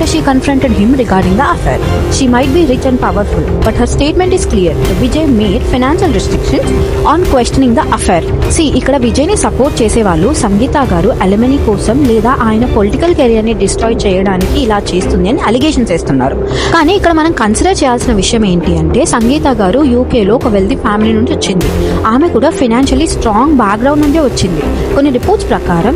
after she confronted him regarding the affair. She might be rich and powerful, but her statement is clear. Vijay made financial restrictions on questioning the affair. See, ఇక్కడ విజయ్ని support చేసే వాళ్ళు సంగీత గారు alimony కోసం లేదా ఆయన political career ని destroy చేయడానికి ఇలా చేస్తుంది అని అలిగేషన్స్ వేస్తున్నారు. కానీ ఇక్కడ మనం కన్సిడర్ చేయాల్సిన విషయం ఏంటి అంటే సంగీత గారు యూకేలో ఒక వెల్తీ ఫ్యామిలీ నుంచి వచ్చింది. ఆమె కూడా ఫైనాన్షియల్లీ స్ట్రాంగ్ బ్యాక్గ్రౌండ్ నుండి వచ్చింది. కొన్ని రిపోర్ట్స్ ప్రకారం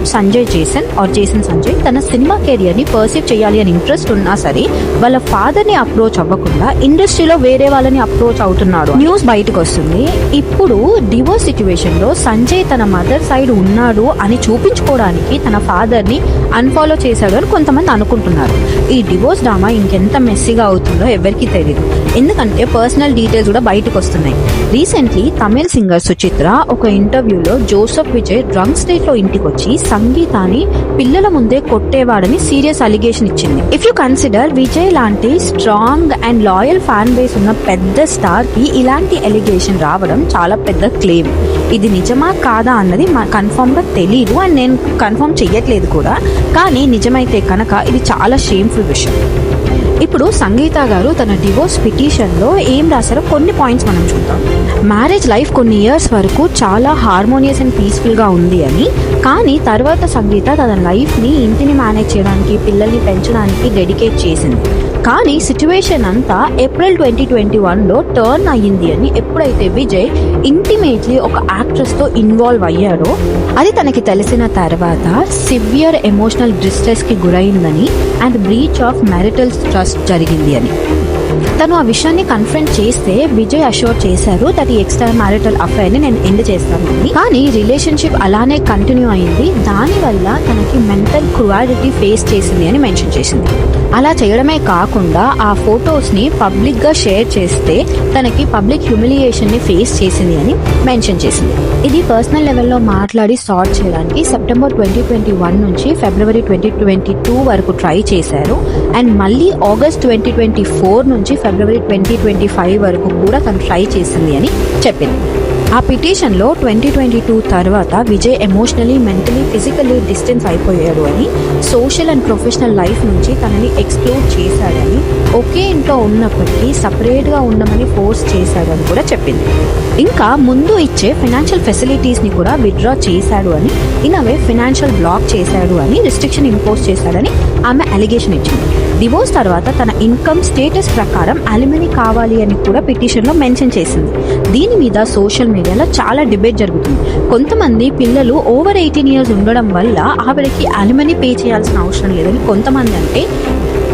జేసన్ సంజయ్ తన సినిమా కెరియర్ ని పర్సీవ్ చేయాలి అని ఇంట్రెస్ట్ ఉన్నా సరే వాళ్ళ ఫాదర్ ని అప్రోచ్ అవ్వకుండా ఇండస్ట్రీలో వేరే వాళ్ళని అప్రోచ్ అవుతున్నాడు న్యూస్ బయటకు వస్తుంది. ఇప్పుడు డివోర్స్ సిచ్యువేషన్ లో సంజయ్ తన మదర్ సైడ్ ఉన్నాడు అని చూపించుకోవడానికి తన ఫాదర్ ని అన్ఫాలో చేశాడు అని కొంతమంది అనుకుంటున్నారు. ఈ డివోర్స్ డ్రామా ఇంకెంత మెస్సీగా అవుతుందో ఎవరికి తెలియదు, ఎందుకంటే పర్సనల్ డీటెయిల్స్ కూడా బయటకు వస్తున్నాయి. రీసెంట్లీ తమిళ సింగర్ సుచిత్ర ఒక ఇంటర్వ్యూలో జోసెఫ్ విజయ్ డ్రంక్ స్టేట్ లో ఇంటికి వచ్చి సంగీతాన్ని పిల్లల ముందే కొట్టేవాడని సీరియస్ అలిగేషన్ ఇచ్చింది. ఇఫ్ యూ కన్సిడర్ విజయ్ లాంటి strong and loyal fan base ఉన్న పెద్ద స్టార్ కి ఇలాంటి ఎలిగేషన్ రావడం చాలా పెద్ద క్లెయిమ్. ఇది నిజమా కాదా అన్నది కన్ఫర్మ్ గా తెలియదు అండ్ నేను కన్ఫర్మ్ చెయ్యట్లేదు కూడా, కానీ నిజమైతే కనుక ఇది చాలా షేమ్ఫుల్ విషయం. ఇప్పుడు సంగీత గారు తన డివోర్స్ పిటిషన్ లో ఏం రాశారో కొన్ని పాయింట్స్ మనం చూద్దాం. మ్యారేజ్ లైఫ్ కొన్ని ఇయర్స్ వరకు చాలా హార్మోనియస్ అండ్ పీస్ఫుల్ గా ఉంది అని, కానీ తర్వాత సంగీత తన లైఫ్ ని ఇంటిని మేనేజ్ చేయడానికి పిల్లల్ని పెంచడానికి డెడికేట్ చేసింది. కానీ సిచ్యువేషన్ అంతా ఏప్రిల్ 2021లో టర్న్ అయ్యింది అని ఎప్పుడైతే విజయ్ ఇంటిమేట్లీ ఒక యాక్ట్రెస్ తో ఇన్వాల్వ్ అయ్యాడో అది తనకి తెలిసిన తర్వాత సివియర్ ఎమోషనల్ డిస్ట్రెస్ కి గురైందని and breach of marital trust జరిగింది అని. తను ఆ విషయాన్ని కన్ఫ్రంట్ చేస్తే విజయ్ అష్యూర్ చేశారు దట్ ఈ ఎక్స్ట్రా మ్యారిటల్ అఫైర్ ని నేను ఎండ్ చేస్తాను అని. కానీ రిలేషన్షిప్ అలానే కంటిన్యూ అయింది. దానివల్ల తనకి మెంటల్ క్రువాలిటీ ఫేస్ చేసింది అని మెన్షన్ చేసింది. అలా చేయడమే కాకుండా ఆ ఫొటోస్ ని పబ్లిక్ గా షేర్ చేస్తే తనకి పబ్లిక్ హ్యూమిలియేషన్ ని ఫేస్ చేసింది అని మెన్షన్ చేసింది. ఇది పర్సనల్ లెవెల్లో మాట్లాడి సార్ట్ చేయడానికి సెప్టెంబర్ 2021 నుంచి ఫిబ్రవరి 2022 వరకు ట్రై చేశారు అండ్ మళ్ళీ ఆగస్ట్ 2024 నుంచి ఫిబ్రవరి 2025 వరకు కూడా తను ట్రై చేసింది అని చెప్పింది. ఆ పిటిషన్ లో 2022 తర్వాత Vijay emotionally, mentally, physically distance అయిపోయాడు అని, సోషల్ అండ్ ప్రొఫెషనల్ లైఫ్ నుంచి తనని ఎక్స్క్లూడ్ చేశాడని, ఒకే ఇంట్లో ఉన్నప్పటికీ సపరేట్ గా ఉండమని ఫోర్స్ చేశాడని కూడా చెప్పింది. ఇంకా ముందు ఇచ్చే ఫైనాన్షియల్ ఫెసిలిటీస్ ని కూడా విత్డ్రా చేశాడు అని, ఇనవే ఫైనాన్షియల్ బ్లాక్ చేశాడు అని, రిస్ట్రిక్షన్ ఇంపోజ్ చేశాడని ఆమె అలిగేషన్ ఇచ్చింది. డివోర్స్ తర్వాత తన ఇన్కమ్ స్టేటస్ ప్రకారం అలిమనీ కావాలి అని కూడా పిటిషన్ లో మెన్షన్ చేసింది. దీని మీద సోషల్ మీడియాలో చాలా డిబేట్ జరుగుతుంది. కొంతమంది పిల్లలు ఓవర్ 18 years ఉండడం వల్ల ఆవిడకి అలిమనీ పే చేయాల్సిన అవసరం లేదని, కొంతమంది అంటే